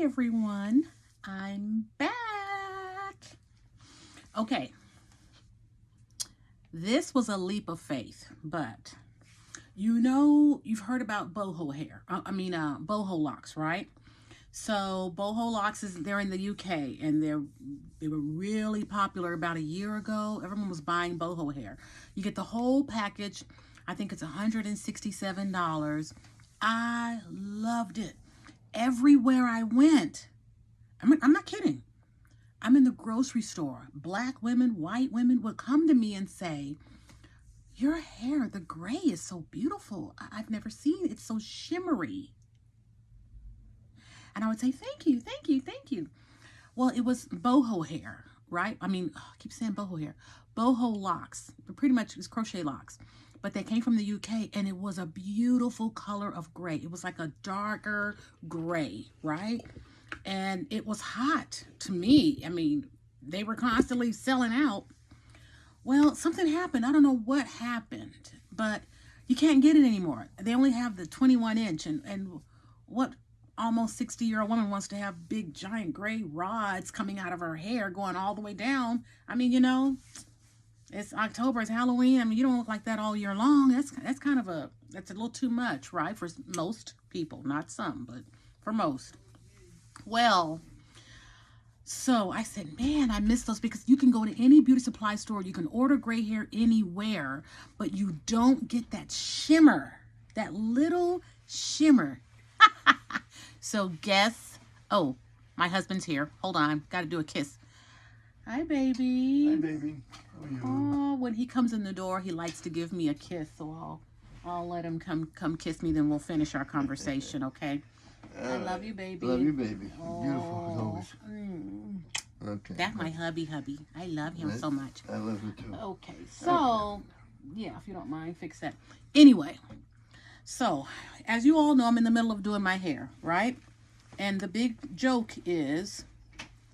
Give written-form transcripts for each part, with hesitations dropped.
everyone, I'm back. Okay, this was a leap of faith, but you know, you've heard about boho hair. Boho locks, right? So boho locks they're in the UK, and they were really popular about a year ago. Everyone was buying boho hair. You get the whole package. I think it's $167. I loved it. Everywhere I went, I'm not kidding. I'm in the grocery store. Black women, white women would come to me and say, your hair, the gray is so beautiful. I've never seen it. It's so shimmery. And I would say, thank you, thank you, thank you. Well, it was boho hair, right? I keep saying boho hair. Boho locks. They're pretty much it's crochet locks. But they came from the UK, and it was a beautiful color of gray. It was like a darker gray, right? And it was hot to me. They were constantly selling out. Well, something happened. I don't know what happened, but you can't get it anymore. They only have the 21-inch, and what almost 60-year-old woman wants to have big, giant gray rods coming out of her hair going all the way down? It's October, it's Halloween. You don't look like that all year long. That's a little too much, right? For most people, not some, but for most. Well, so I said, man, I miss those, because you can go to any beauty supply store, you can order gray hair anywhere, but you don't get that shimmer, that little shimmer. So guess, oh, my husband's here. Hold on, got to do a kiss. Hi, baby. Hi, baby. How are you? Oh, when he comes in the door, he likes to give me a kiss, so I'll let him come kiss me, then we'll finish our conversation, okay? I love you, baby. Love you, baby. Oh. Beautiful as always. Okay. That's my hubby. I love him so much. I love her too. Okay, so, yeah, if you don't mind, fix that. Anyway, so, as you all know, I'm in the middle of doing my hair, right? And the big joke is,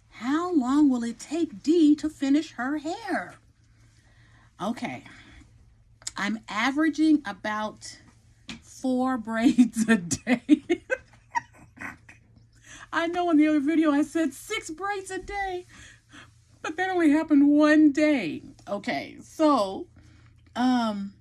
how long will it take Dee to finish her hair? Okay, I'm averaging about 4 braids a day. I know in the other video I said 6 braids a day, but that only happened one day. Okay, so, and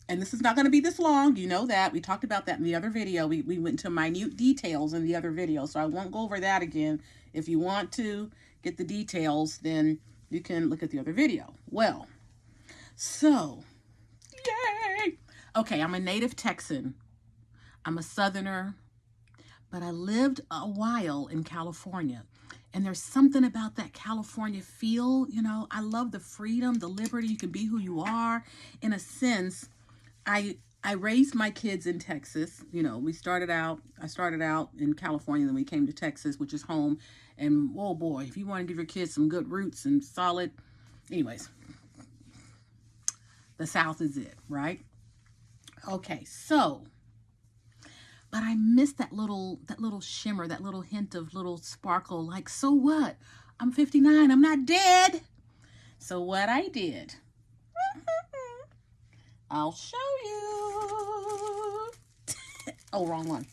this is not going to be this long. You know that. We talked about that in the other video. We went into minute details in the other video, so I won't go over that again. If you want to get the details, then you can look at the other video. Well, so, yay! Okay, I'm a native Texan. I'm a Southerner, but I lived a while in California. And there's something about that California feel, I love the freedom, the liberty. You can be who you are. In a sense, I raised my kids in Texas. I started out in California, then we came to Texas, which is home. And, oh boy, if you want to give your kids some good roots and solid, anyways, the South is it, right? Okay, so, but I miss that little shimmer, that little hint of little sparkle. Like, so what? I'm 59. I'm not dead. So what I did, I'll show you. Oh, wrong one.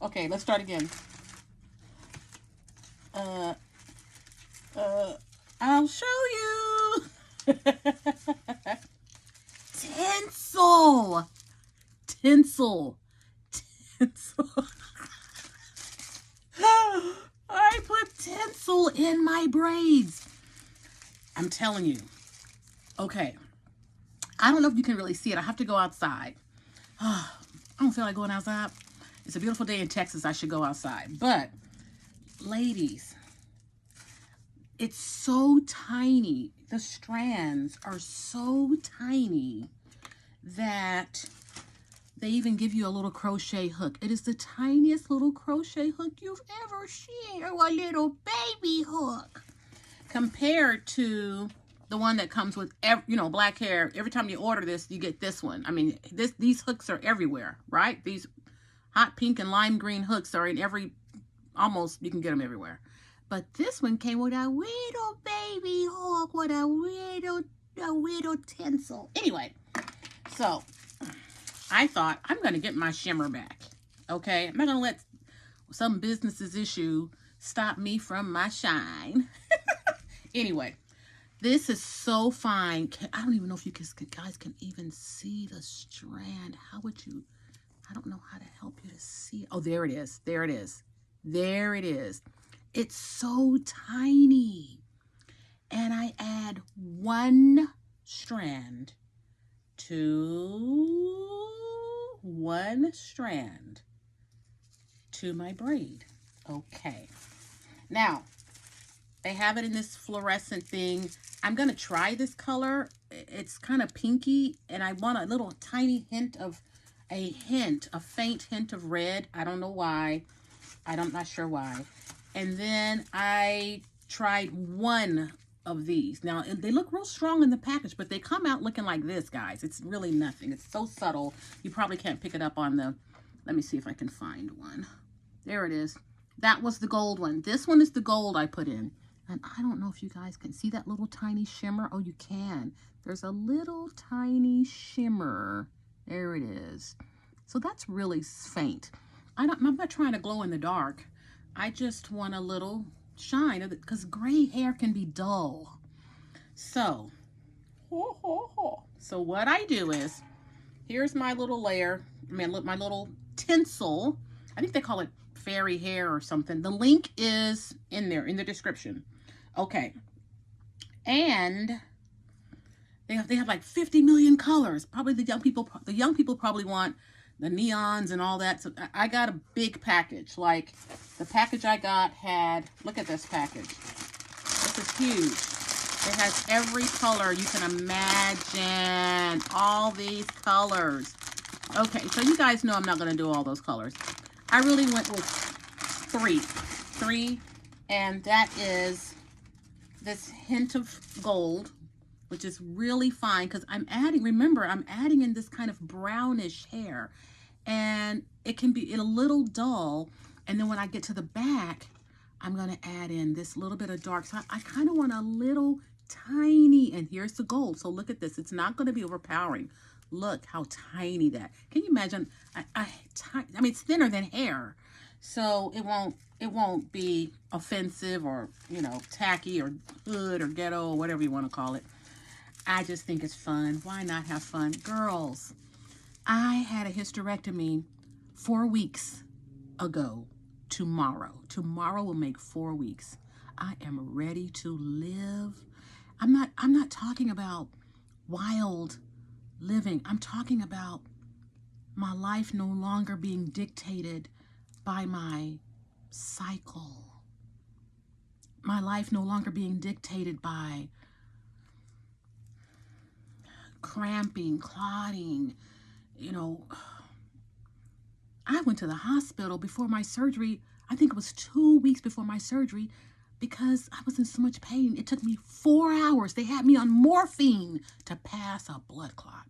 Okay, let's start again. I'll show you. Tinsel. I put tinsel in my braids. I'm telling you. Okay. I don't know if you can really see it. I have to go outside. I don't feel like going outside. It's a beautiful day in Texas. I should go outside. But, ladies, it's so tiny. The strands are so tiny that they even give you a little crochet hook. It is the tiniest little crochet hook you've ever seen. Or a little baby hook. Compared to the one that comes with, black hair. Every time you order this, you get this one. These hooks are everywhere, right? These hot pink and lime green hooks are in almost, you can get them everywhere. But this one came with a little baby hook with a little tinsel. Anyway, so I thought, I'm going to get my shimmer back. Okay? I'm not going to let some business's issue stop me from my shine. Anyway, this is so fine. I don't even know if you guys can even see the strand. How would you? I don't know how to help you to see. Oh, there it is. There it is. There it is. It's so tiny. And I add one strand to my braid. Okay. Now, they have it in this fluorescent thing. I'm going to try this color. It's kind of pinky, and I want a little tiny hint of, a faint hint of red. I don't know why. I'm not sure why. And then I tried one of these. Now, they look real strong in the package, but they come out looking like this, guys. It's really nothing. It's so subtle. You probably can't pick it up on the, let me see if I can find one. There it is. That was the gold one. This one is the gold I put in. And I don't know if you guys can see that little tiny shimmer. Oh, you can. There's a little tiny shimmer. There it is. So that's really faint. I'm not trying to glow in the dark. I just want a little shine, because gray hair can be dull. So what I do is, here's my little layer. I mean, look, my little tinsel. I think they call it fairy hair or something. The link is in there in the description. Okay, and they have like 50 million colors. Probably the young people probably want the neons and all that. So I got a big package. Like the package I got had, look at this package. This is huge. It has every color you can imagine. All these colors. Okay, so you guys know I'm not going to do all those colors. I really went with three, and that is this hint of gold, which is really fine because I'm adding, remember, I'm adding in this kind of brownish hair, and it can be a little dull. And then when I get to the back, I'm going to add in this little bit of dark. So I kind of want a little tiny, and here's the gold. So look at this. It's not going to be overpowering. Look how tiny that. Can you imagine? I mean, it's thinner than hair, so it won't be offensive or, you know, tacky or hood or ghetto or whatever you want to call it. I just think it's fun. Why not have fun? Girls, I had a hysterectomy 4 weeks ago. Tomorrow will make 4 weeks. I am ready to live. I'm not talking about wild living. I'm talking about my life no longer being dictated by my cycle. My life no longer being dictated by cramping, clotting. You know, I went to the hospital before my surgery. I think it was 2 weeks before my surgery because I was in so much pain. It took me 4 hours. They had me on morphine to pass a blood clot.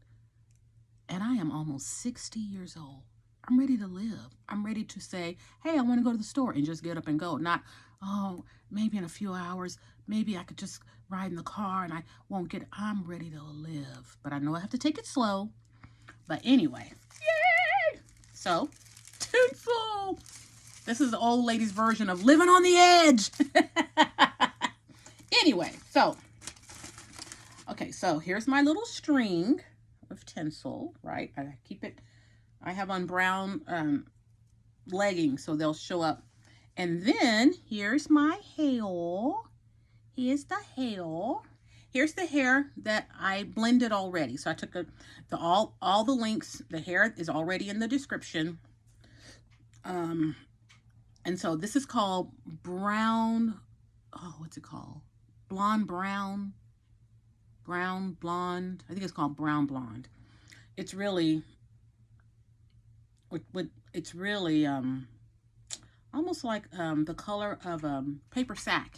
And I am almost 60 years old. I'm ready to live. I'm ready to say, hey, I want to go to the store and just get up and go. Not, oh, maybe in a few hours, maybe I could just ride in the car and I won't get, I'm ready to live. But I know I have to take it slow. But anyway, yay! So, Tinsel. This is the old lady's version of living on the edge. Anyway, so, okay, so here's my little string of tinsel, right? I keep it, I have on brown leggings, so they'll show up. And then here's my hair. Here's the hair. Here's the hair that I blended already. So I took all the links. The hair is already in the description. And so this is called brown. Oh, what's it called? Brown blonde. I think it's called brown blonde. It's really, it's really almost like the color of paper sack.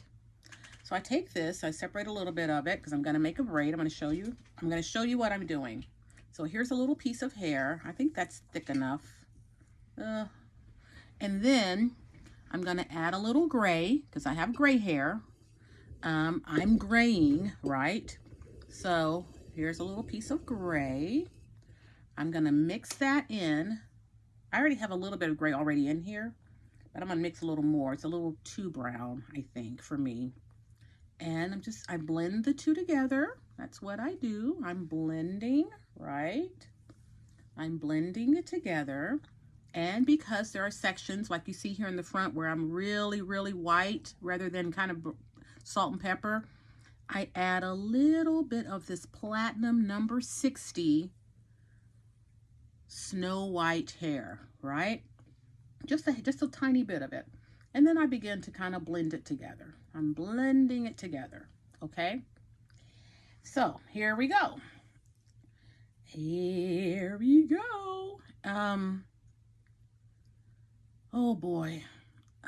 So I take this, I separate a little bit of it because I'm going to make a braid. I'm going to show you what I'm doing. So here's a little piece of hair. I think that's thick enough. And then I'm going to add a little gray because I have gray hair. I'm graying, right? So here's a little piece of gray. I'm going to mix that in. I already have a little bit of gray already in here, but I'm going to mix a little more. It's a little too brown, I think, for me. And I blend the two together. That's what I do. I'm blending, right? I'm blending it together. And because there are sections, like you see here in the front, where I'm really, really white, rather than kind of salt and pepper, I add a little bit of this Platinum number 60 Snow White hair, right? Just a tiny bit of it. And then I begin to kind of blend it together. I'm blending it together, okay? So here we go. Here we go. Oh boy.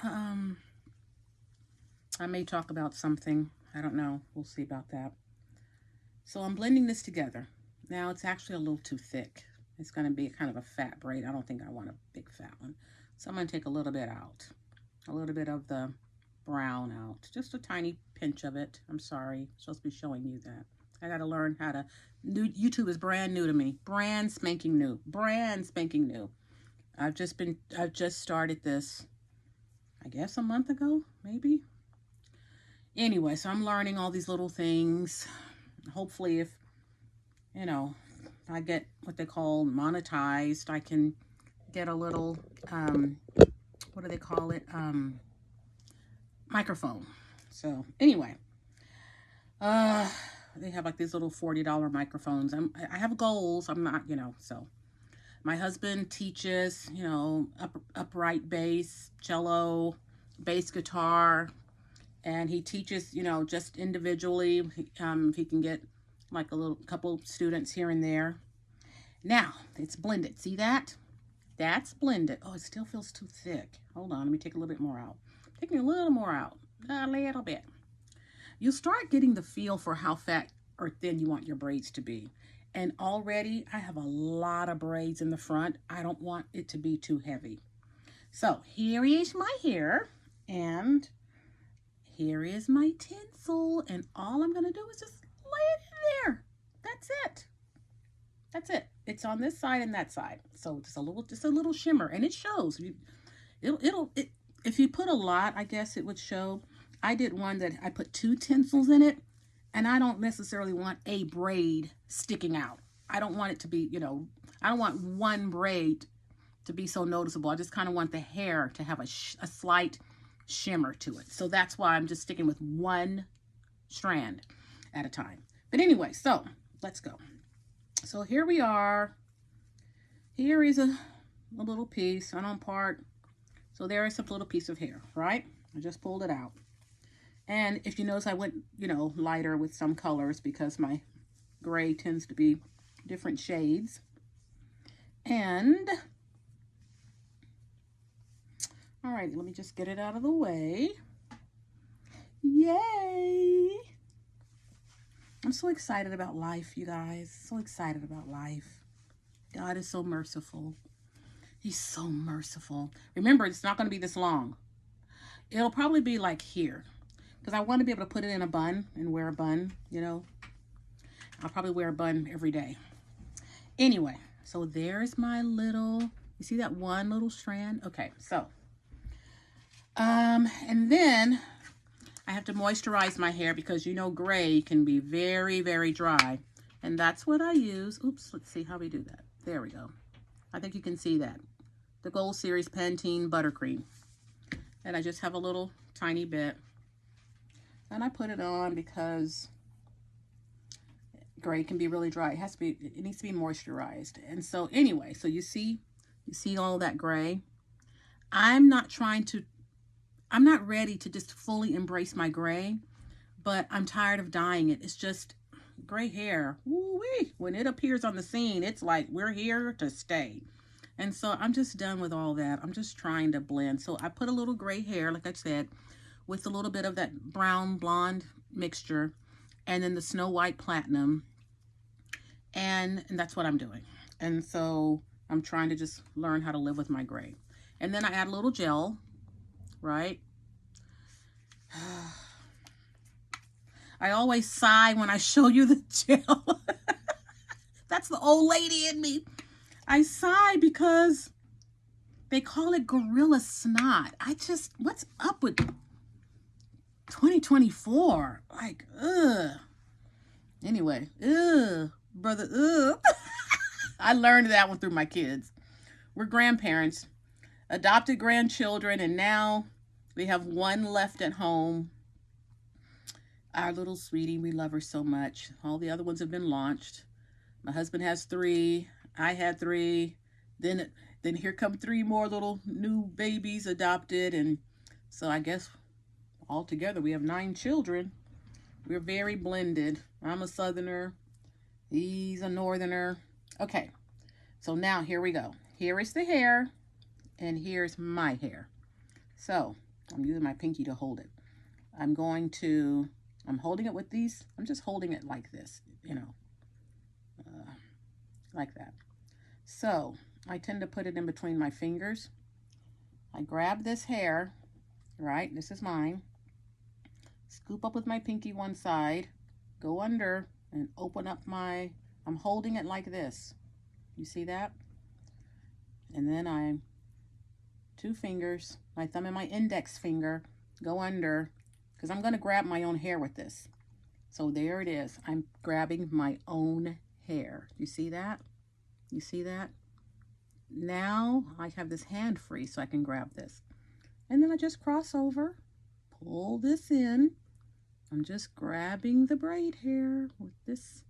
I may talk about something. I don't know. We'll see about that. So I'm blending this together. Now it's actually a little too thick. It's going to be kind of a fat braid. I don't think I want a big fat one. So I'm going to take a little bit out. A little bit of the brown out. Just a tiny pinch of it. I'm sorry. I'm supposed to be showing you that. I got to learn how to... YouTube is brand new to me. Brand spanking new. Brand spanking new. I've just started this, I guess a month ago, maybe. Anyway, so I'm learning all these little things. Hopefully if, you know, I get what they call monetized, I can get a little, what do they call it? Microphone. So anyway, they have like these little $40 microphones. I have goals. I'm not, you know, so. My husband teaches, you know, upright bass, cello, bass guitar, and he teaches, you know, just individually. If he can get like a couple students here and there. Now, it's blended. See that? That's blended. Oh, it still feels too thick. Hold on, let me take a little bit more out. Taking a little more out, a little bit. You start getting the feel for how fat or thin you want your braids to be. And already I have a lot of braids in the front. I don't want it to be too heavy. So here is my hair, and here is my tinsel, and all I'm going to do is just lay it in there. That's it. That's it. It's on this side and that side. So just a little shimmer, and it shows. If you put a lot, I guess it would show. I did one that I put 2 tinsels in it. And I don't necessarily want a braid sticking out. I don't want it to be, you know, I don't want one braid to be so noticeable. I just kind of want the hair to have a slight shimmer to it. So that's why I'm just sticking with one strand at a time. But anyway, so let's go. So here we are. Here is a little piece, an on part. So there is a little piece of hair, right? I just pulled it out. And if you notice, I went, you know, lighter with some colors because my gray tends to be different shades. And, all right, let me just get it out of the way. Yay! I'm so excited about life, you guys. So excited about life. God is so merciful. He's so merciful. Remember, it's not going to be this long. It'll probably be like here. Because I want to be able to put it in a bun and wear a bun, you know. I'll probably wear a bun every day. Anyway, so there's my little, you see that one little strand? Okay, so. And then I have to moisturize my hair because you know gray can be very, very dry. And that's what I use. Oops, let's see how we do that. There we go. I think you can see that. The Gold Series Pantene Buttercream. And I just have a little tiny bit. And I put it on because gray can be really dry. It needs to be moisturized. And so anyway, so you see all that gray. I'm not ready to just fully embrace my gray, but I'm tired of dyeing it. It's just gray hair. Woo-wee. When it appears on the scene, it's like we're here to stay. And so I'm just done with all that. I'm just trying to blend. So I put a little gray hair, like I said, with a little bit of that brown blonde mixture, and then the Snow White Platinum, and that's what I'm doing. And so I'm trying to just learn how to live with my gray. And then I add a little gel, right? I always sigh when I show you the gel. That's the old lady in me. I sigh because they call it gorilla snot. What's up with 2024? Like, ugh. Anyway, ugh, brother, ugh. I learned that one through my kids. We're grandparents, adopted grandchildren, and now we have one left at home. Our little sweetie, we love her so much. All the other ones have been launched. My husband has 3. I had 3. Then here come 3 more little new babies adopted. And so I guess altogether we have 9 children. We're very blended. I'm a southerner. He's a northerner. Okay, so now here we go. Here is the hair, and here's my hair. So I'm using my pinky to hold it. I'm holding it with these. I'm just holding it like this, you know, like that. So I tend to put it in between my fingers. I grab this hair, right? This is mine. Scoop up with my pinky one side, go under and open up I'm holding it like this. You see that? And then 2 fingers, my thumb and my index finger, go under, because I'm going to grab my own hair with this. So there it is. I'm grabbing my own hair. You see that? You see that? Now I have this hand free so I can grab this. And then I just cross over, pull this in. I'm just grabbing the braid hair with this.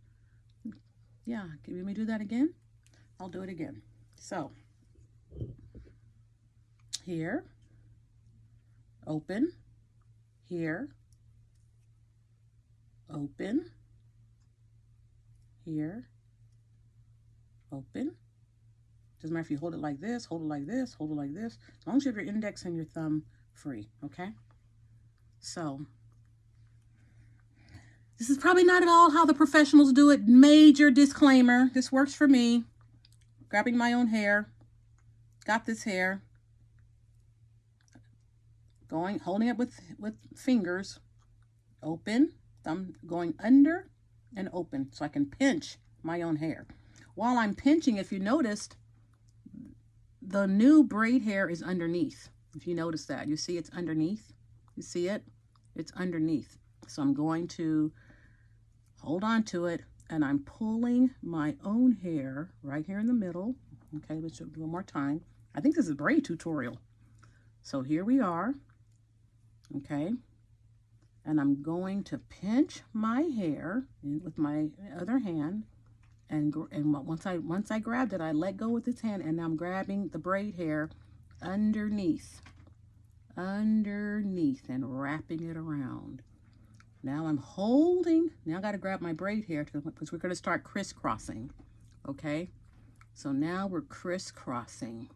Yeah, can we do that again? I'll do it again. So here, open, here, open, here, open. Doesn't matter if you hold it like this, hold it like this, hold it like this, as long as you have your index and your thumb free, okay? So this is probably not at all how the professionals do it. Major disclaimer, this works for me. Grabbing my own hair, got this hair, holding it with fingers, open, thumb going under and open so I can pinch my own hair. While I'm pinching, if you noticed, the new braid hair is underneath. If you notice that, you see it's underneath. You see it? It's underneath. So I'm going to hold on to it, and I'm pulling my own hair right here in the middle. Okay, let's do one more time. I think this is a braid tutorial. So here we are. Okay, and I'm going to pinch my hair with my other hand, and once I grabbed it, I let go with this hand, and I'm grabbing the braid hair underneath and wrapping it around. Now I'm holding. Now I got to grab my braid hair because we're going to start crisscrossing. Okay, so now we're crisscrossing.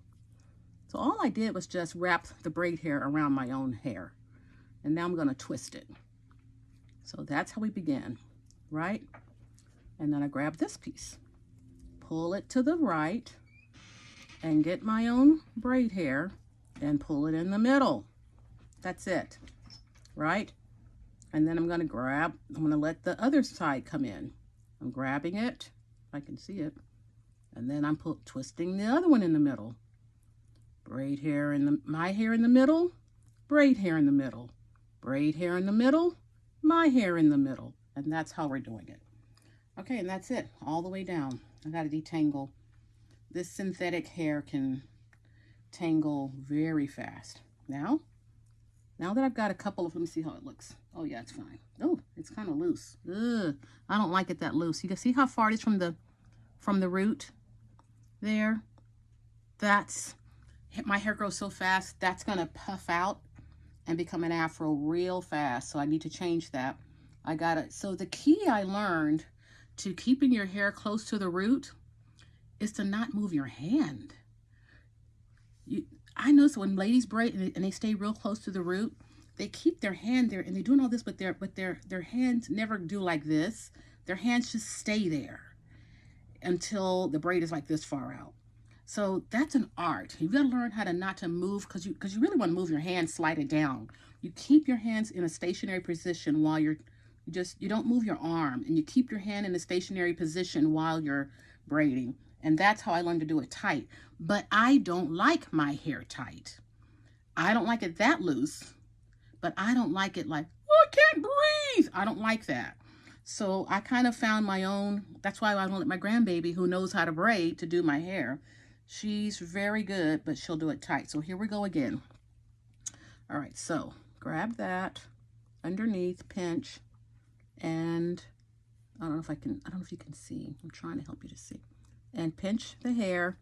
So all I did was just wrap the braid hair around my own hair. And now I'm going to twist it. So that's how we begin, right? And then I grab this piece, pull it to the right, and get my own braid hair and pull it in the middle. That's it, right? And then I'm going to let the other side come in. I'm grabbing it, if I can see it, and then I'm twisting the other one in the middle. Braid hair my hair in the middle, braid hair in the middle. Braid hair in the middle, my hair in the middle. And that's how we're doing it. Okay, and that's it, all the way down. I got to detangle. This synthetic hair can tangle very fast. Now that I've got a couple of, let me see how it looks. Oh yeah, it's fine. Oh, it's kind of loose. Ugh, I don't like it that loose. You can see how far it is from the root there. My hair grows so fast, that's gonna puff out and become an afro real fast. So I need to change that. So the key I learned to keeping your hair close to the root is to not move your hand. I notice when ladies braid and they stay real close to the root, they keep their hand there and they're doing all this, but their hands never do like this. Their hands just stay there until the braid is like this far out. So that's an art. You've got to learn how to not to move because you really want to move your hand, slide it down. You keep your hands in a stationary position while you don't move your arm, and you keep your hand in a stationary position while you're braiding. And that's how I learned to do it tight. But I don't like my hair tight. I don't like it that loose, but I don't like it like, oh, I can't breathe. I don't like that. So I kind of found my own. That's why I don't let my grandbaby, who knows how to braid, to do my hair. She's very good, but she'll do it tight. So here we go again. All right, so grab that underneath, pinch, and I don't know if you can see. I'm trying to help you to see. And pinch the hair,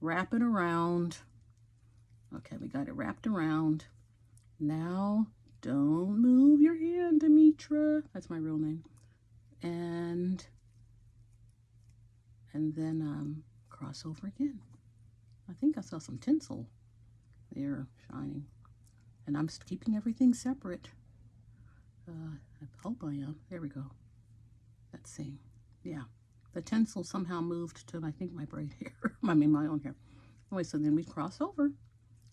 wrap it around. Okay, we got it wrapped around. Now, don't move your hand, Demetra. That's my real name. And then cross over again. I think I saw some tinsel there shining. And I'm keeping everything separate. I hope I am. There we go. Let's see. Yeah. The tinsel somehow moved to, I think, my braid hair. I mean, my own hair. Anyway, so then we cross over.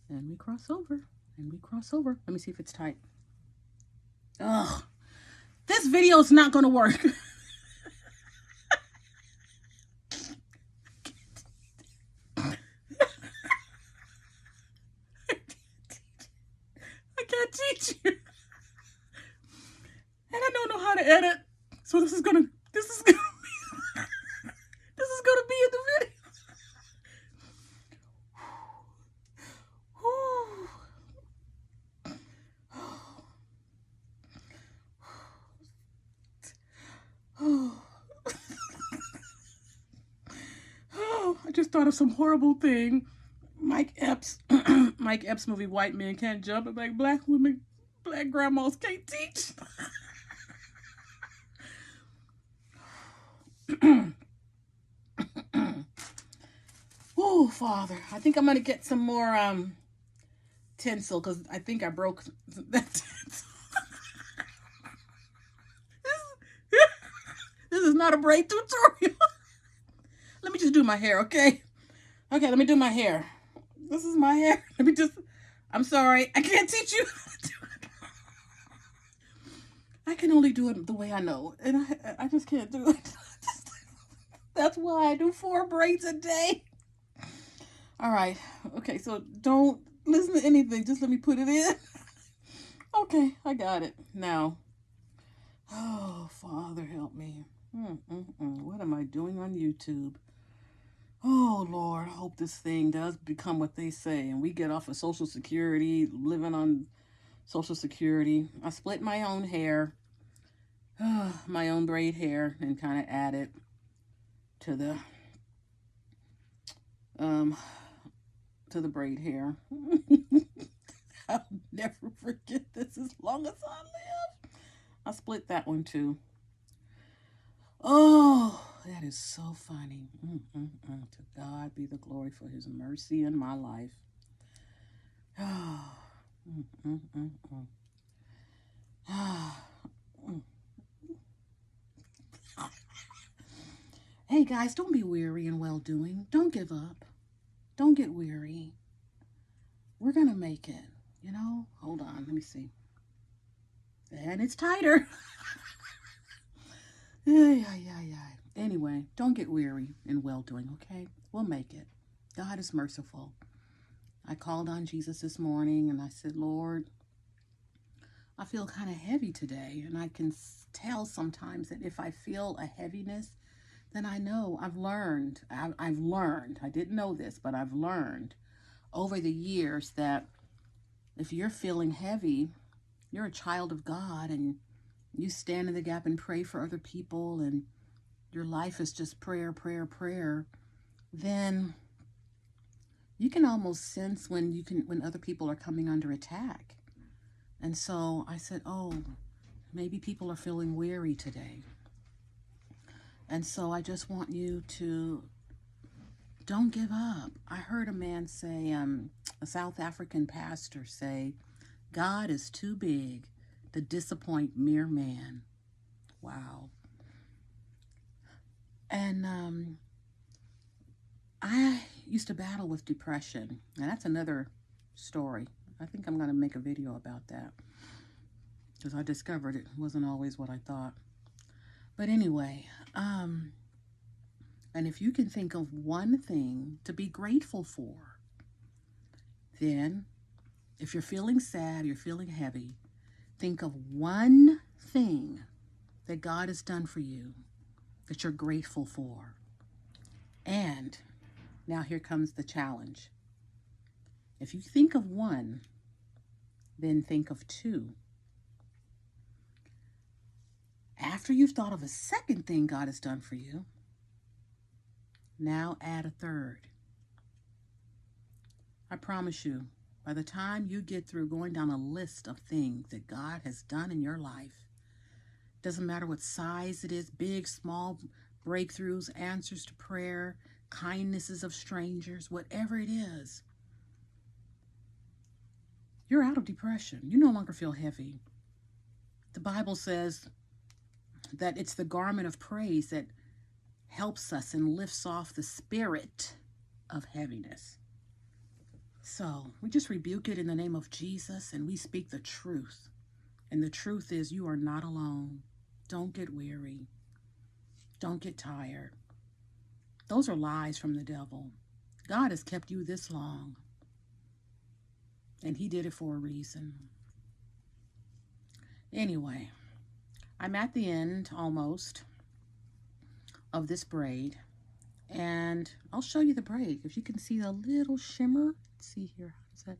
And we cross over. And we cross over. Let me see if it's tight. Ugh. This video is not going to work. I can't teach you. And I don't know how to edit. So this is gonna be in the video. I just thought of some horrible thing. Mike Epps movie, White Men Can't Jump. I'm like, black women, black grandmas can't teach. Oh, Father. I think I'm going to get some more tinsel because I think I broke that tinsel. This is not a braid tutorial. Let me just do my hair, okay? Okay, let me do my hair. This is my hair. I'm sorry. I can't teach you how to do it. I can only do it the way I know. And I just can't do it. That's why I do 4 braids a day. All right. Okay, so don't listen to anything. Just let me put it in. Okay, I got it. Now. Oh, Father, help me. What am I doing on YouTube? Oh, Lord, I hope this thing does become what they say and we get off of Social Security, living on Social Security. I split my own hair, my own braid hair, and kind of add it to the braid hair. I'll never forget this as long as I live. I split that one too. Oh, that is so funny. To God be the glory for his mercy in my life. Oh. Hey guys, don't be weary in well-doing. Don't give up. Don't get weary. We're going to make it, you know? Hold on, let me see. And it's tighter. Yeah. Anyway, don't get weary in well-doing, okay? We'll make it. God is merciful. I called on Jesus this morning and I said, Lord, I feel kind of heavy today. And I can tell sometimes that if I feel a heaviness, then I know I've learned. I didn't know this, but I've learned over the years that if you're feeling heavy, you're a child of God and you stand in the gap and pray for other people and your life is just prayer, then you can almost sense when other people are coming under attack. And so I said, oh, maybe people are feeling weary today. And so I just want you to don't give up. I heard a man say, a South African pastor say, God is too big to disappoint mere man. Wow. And I used to battle with depression. And that's another story. I think I'm going to make a video about that. Because I discovered it wasn't always what I thought. But anyway, And if you can think of one thing to be grateful for, then if you're feeling sad, you're feeling heavy, think of one thing that God has done for you that you're grateful for. And now here comes the challenge. If you think of one, then think of two. After you've thought of a second thing God has done for you, now add a third. I promise you, by the time you get through going down a list of things that God has done in your life, doesn't matter what size it is, big, small, breakthroughs, answers to prayer, kindnesses of strangers, whatever it is, you're out of depression. You no longer feel heavy. The Bible says that it's the garment of praise that helps us and lifts off the spirit of heaviness. So we just rebuke it in the name of Jesus, and we speak the truth. And the truth is, you are not alone. Don't get weary. Don't get tired. Those are lies from the devil. God has kept you this long, and he did it for a reason. Anyway, I'm at the end almost of this braid, and I'll show you the braid. If you can see the little shimmer, let's see here. How does that?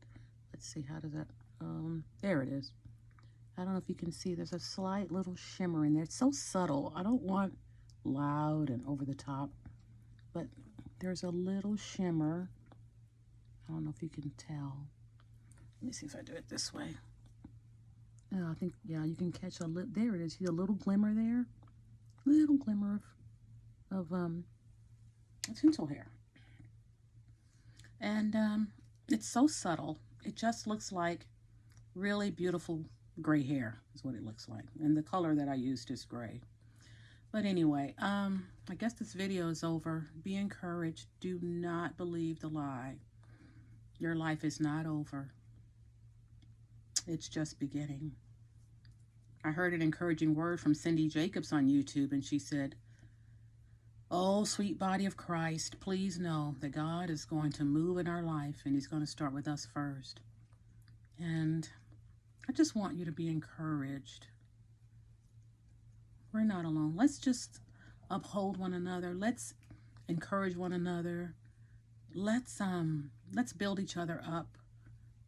Let's see. How does that? There it is. I don't know if you can see. There's a slight little shimmer in there. It's so subtle. I don't want loud and over the top, but there's a little shimmer. I don't know if you can tell. Let me see if I do it this way. I think, yeah, you can catch a little. There it is. See a little glimmer there? Little glimmer of tinsel hair. And it's so subtle. It just looks like really beautiful gray hair is what it looks like. And the color that I used is gray. But anyway, I guess this video is over. Be encouraged. Do not believe the lie. Your life is not over. It's just beginning. I heard an encouraging word from Cindy Jacobs on YouTube, and she said, "Oh, sweet body of Christ, please know that God is going to move in our life, and he's going to start with us first." And I just want you to be encouraged. We're not alone. Let's just uphold one another. Let's encourage one another. Let's build each other up.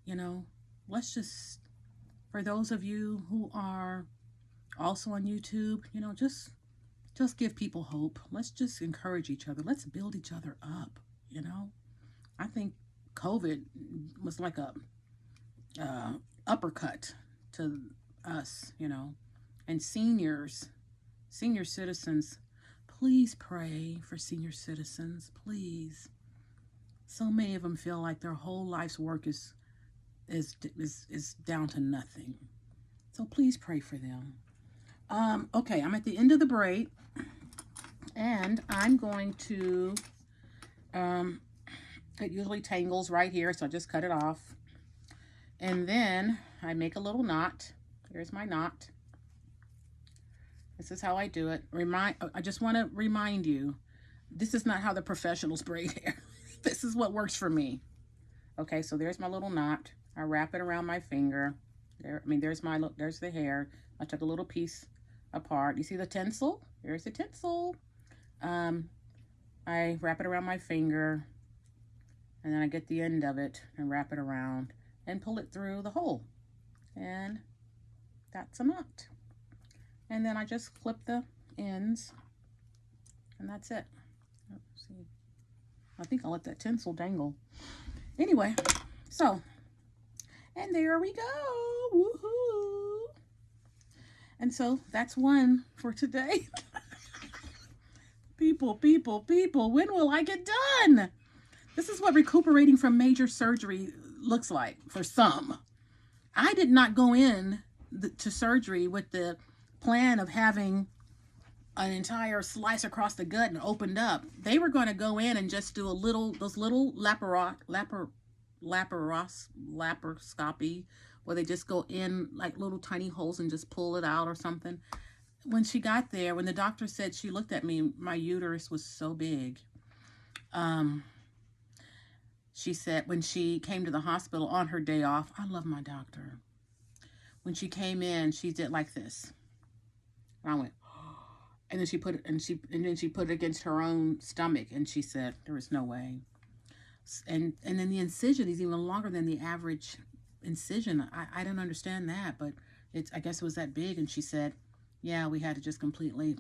You know, let's just, for those of you who are also on YouTube, you know, just give people hope. Let's just encourage each other. Let's build each other up, you know. I think COVID was like a uppercut to us, you know. And senior citizens, please pray for senior citizens, please. So many of them feel like their whole life's work is down to nothing. So please pray for them. Okay, I'm at the end of the braid, and I'm going to, it usually tangles right here, so I just cut it off. And then I make a little knot. Here's my knot. This is how I do it. I just want to remind you, this is not how the professionals braid hair. This is what works for me. Okay, so there's my little knot. I wrap it around my finger. There, there's the hair. I took a little piece apart. You see the tinsel? Here's the tinsel. I wrap it around my finger, and then I get the end of it and wrap it around and pull it through the hole. And that's a knot. And then I just clip the ends, and that's it. Let's see. I think I'll let that tinsel dangle. Anyway, so, and there we go. Woohoo! And so that's one for today. People, when will I get done? This is what recuperating from major surgery looks like for some. I did not go in to surgery with the plan of having an entire slice across the gut and opened up. They were going to go in and just do those little laparoscopy, where they just go in like little tiny holes and just pull it out or something. when she got there, when the doctor said, she looked at me, my uterus was so big. She said when she came to the hospital on her day off, I love my doctor. When she came in, she did like this. And I went, and then she put it, and then she put it against her own stomach, and she said, there is no way. And then the incision is even longer than the average incision. I don't understand that, but I guess it was that big. And she said, yeah, we had to just completely.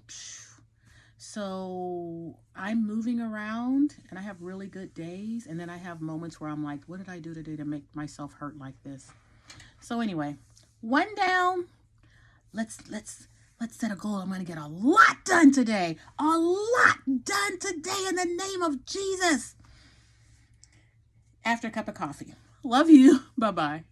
So I'm moving around, and I have really good days, and then I have moments where I'm like, what did I do today to make myself hurt like this? So anyway, one down. Let's set a goal. I'm going to get a lot done today. A lot done today in the name of Jesus. After a cup of coffee. Love you. Bye-bye.